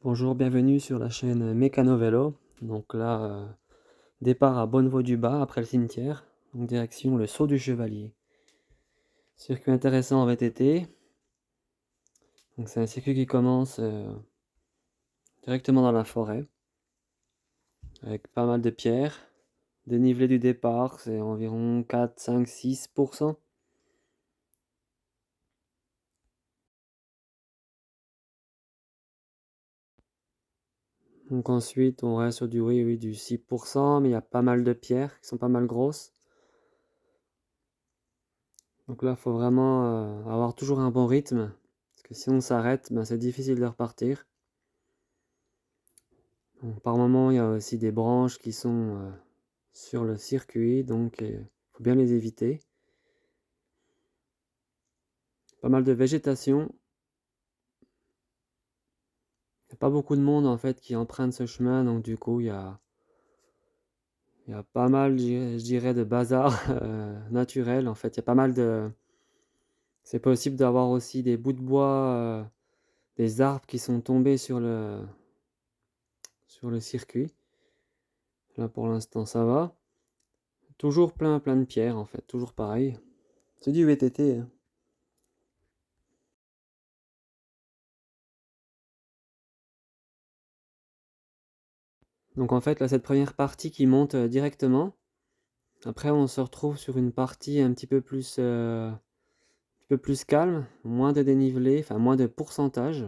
Bonjour, bienvenue sur la chaîne Mécano Vélo. Donc là, départ à Bonnevaux-du-Bas après le cimetière, donc direction le Saut du Chevalier. Circuit intéressant en VTT. Donc c'est un circuit qui commence directement dans la forêt, avec pas mal de pierres. Dénivelé du départ, c'est environ 4, 5, 6%. Donc ensuite, on reste sur du 6%, mais il y a pas mal de pierres qui sont pas mal grosses. Donc là, il faut vraiment avoir toujours un bon rythme, parce que si on s'arrête, c'est difficile de repartir. Donc, par moment, il y a aussi des branches qui sont sur le circuit, donc il faut bien les éviter. Pas mal de végétation. Il n'y a pas beaucoup de monde en fait qui emprunte ce chemin, donc du coup, il y a pas mal, je dirais, de bazar naturel. En fait, il y a pas mal de. C'est possible d'avoir aussi des bouts de bois, des arbres qui sont tombés sur le circuit. Là, pour l'instant, ça va. Toujours plein de pierres, en fait, toujours pareil. C'est du VTT, hein. Donc en fait, là, cette première partie qui monte directement. Après, on se retrouve sur une partie un petit peu plus calme, moins de dénivelé, enfin moins de pourcentage.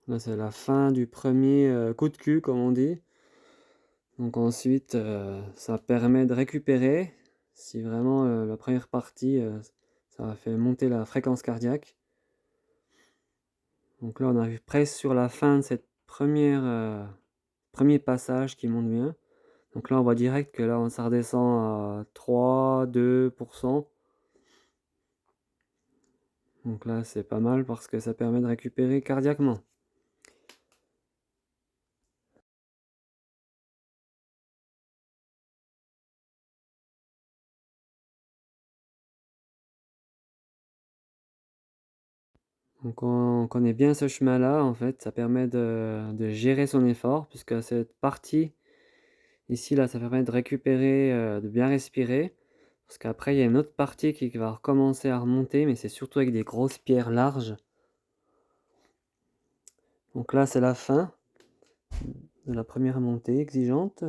Là, c'est la fin du premier coup de cul, comme on dit. Donc ensuite, ça permet de récupérer. Si vraiment la première partie, ça a fait monter la fréquence cardiaque. Donc là, on arrive presque sur la fin de cette premier passage qui monte bien. Donc là, on voit direct que là, ça redescend à 3, 2%. Donc là, c'est pas mal parce que ça permet de récupérer cardiaquement. Donc on connaît bien ce chemin-là, en fait, ça permet de gérer son effort, puisque cette partie ici, là, ça permet de récupérer, de bien respirer. Parce qu'après, il y a une autre partie qui va recommencer à remonter, mais c'est surtout avec des grosses pierres larges. Donc là, c'est la fin de la première montée exigeante.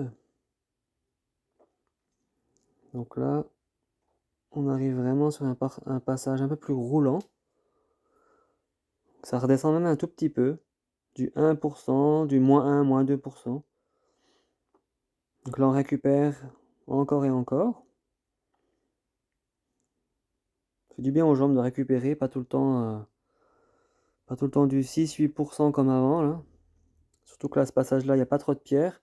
Donc là, on arrive vraiment sur un passage un peu plus roulant. Ça redescend même un tout petit peu, du 1%, du -1, -2%. Donc là, on récupère encore et encore. Ça fait du bien aux jambes de récupérer, pas tout le temps du 6-8% comme avant, là. Surtout que là, ce passage-là, il n'y a pas trop de pierres.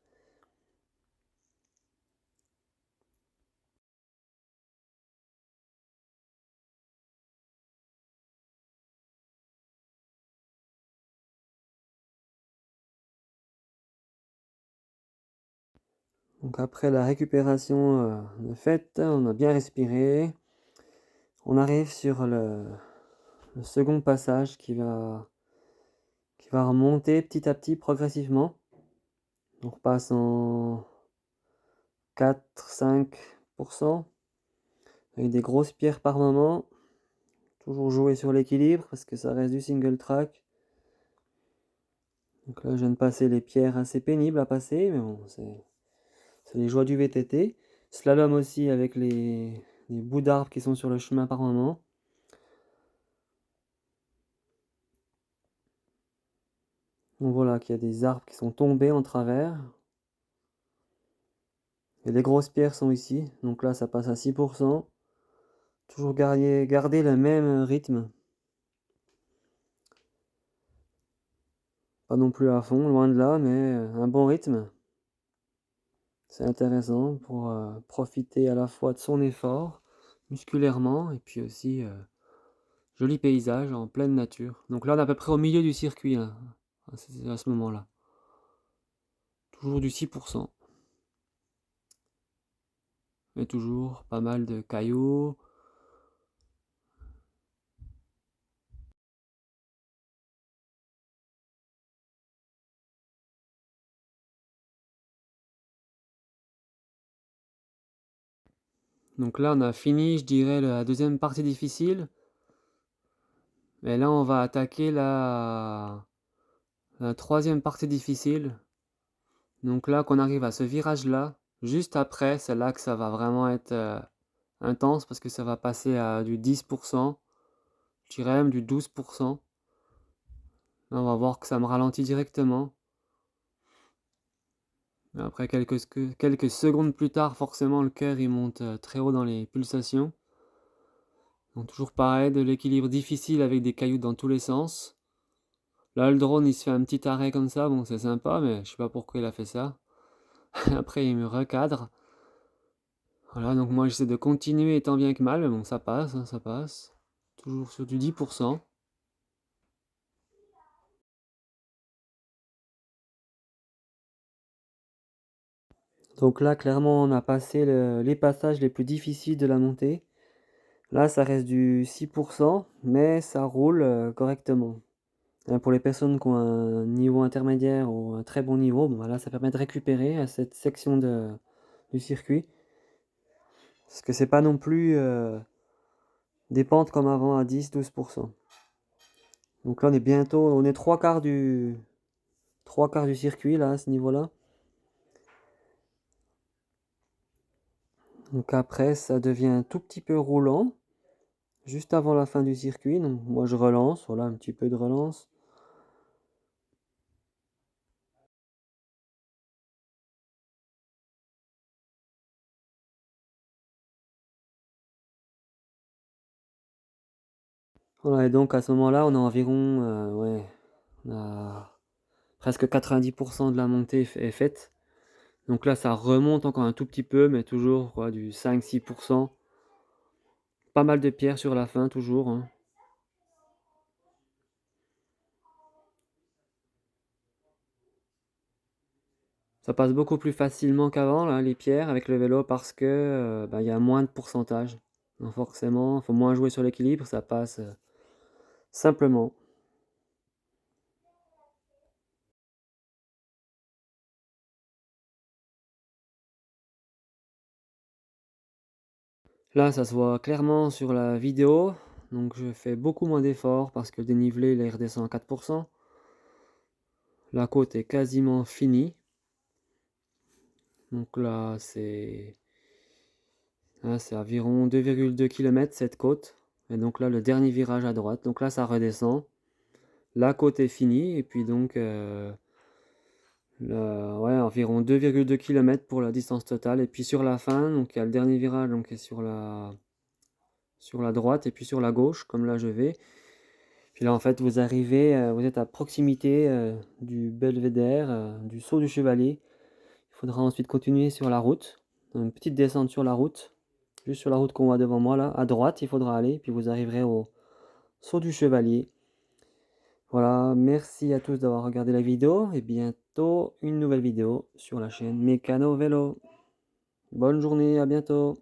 Donc après la récupération de faite, on a bien respiré. On arrive sur le second passage qui va remonter petit à petit, progressivement. On repasse en 4-5%, avec des grosses pierres par moment. Toujours jouer sur l'équilibre parce que ça reste du single track. Donc là, je viens de passer les pierres assez pénibles à passer, mais bon, c'est les joies du VTT. Slalom aussi avec les bouts d'arbres qui sont sur le chemin par moment. On voit là qu'il y a des arbres qui sont tombés en travers. Et les grosses pierres sont ici. Donc là, ça passe à 6%. Toujours garder le même rythme. Pas non plus à fond, loin de là, mais un bon rythme. C'est intéressant pour profiter à la fois de son effort, musculairement, et puis aussi joli paysage en pleine nature. Donc là, on est à peu près au milieu du circuit, là, à ce moment-là. Toujours du 6%. Mais toujours pas mal de cailloux. Donc là, on a fini, je dirais, la deuxième partie difficile. Et là, on va attaquer la troisième partie difficile. Donc là, qu'on arrive à ce virage-là, juste après, c'est là que ça va vraiment être intense parce que ça va passer à du 10%, je dirais même du 12%. Là, on va voir que ça me ralentit directement. Et après, quelques secondes plus tard, forcément, le cœur il monte très haut dans les pulsations. Donc toujours pareil, de l'équilibre difficile avec des cailloux dans tous les sens. Là, le drone, il se fait un petit arrêt comme ça. Bon, c'est sympa, mais je sais pas pourquoi il a fait ça. Après, il me recadre. Voilà, donc moi, j'essaie de continuer tant bien que mal. Mais bon, ça passe, hein, ça passe. Toujours sur du 10%. Donc là, clairement, on a passé les passages les plus difficiles de la montée. Là, ça reste du 6%, mais ça roule correctement. Pour les personnes qui ont un niveau intermédiaire ou un très bon niveau, bon, voilà, ça permet de récupérer à cette section du circuit. Parce que c'est pas non plus des pentes comme avant à 10-12%. Donc là, on est trois quarts du circuit là, à ce niveau-là. Donc après, ça devient un tout petit peu roulant, juste avant la fin du circuit. Donc moi, je relance, voilà, un petit peu de relance. Voilà, et donc à ce moment-là, on a environ, ouais, on a presque 90% de la montée est faite. Donc là, ça remonte encore un tout petit peu, mais toujours quoi, du 5-6%. Pas mal de pierres sur la fin, toujours, hein. Ça passe beaucoup plus facilement qu'avant, là, les pierres, avec le vélo, parce que bah, y a moins de pourcentage. Donc forcément, il faut moins jouer sur l'équilibre, ça passe simplement. Là, ça se voit clairement sur la vidéo. Donc je fais beaucoup moins d'efforts parce que le dénivelé, il est redescend à 4%. La côte est quasiment finie. Donc là, c'est environ 2,2 km cette côte. Et donc là, le dernier virage à droite. Donc là, ça redescend. La côte est finie. Et puis donc, ouais, environ 2,2 km pour la distance totale. Et puis sur la fin, donc il y a le dernier virage donc, qui est sur la droite et puis sur la gauche, comme là je vais. Puis là, en fait, vous arrivez, vous êtes à proximité du belvédère, du saut du Chevalier. Il faudra ensuite continuer sur la route. Une petite descente sur la route. Juste sur la route qu'on voit devant moi là, à droite, il faudra aller, puis vous arriverez au saut du Chevalier. Voilà, merci à tous d'avoir regardé la vidéo, et bientôt une nouvelle vidéo sur la chaîne Mécano Vélo. Bonne journée, à bientôt.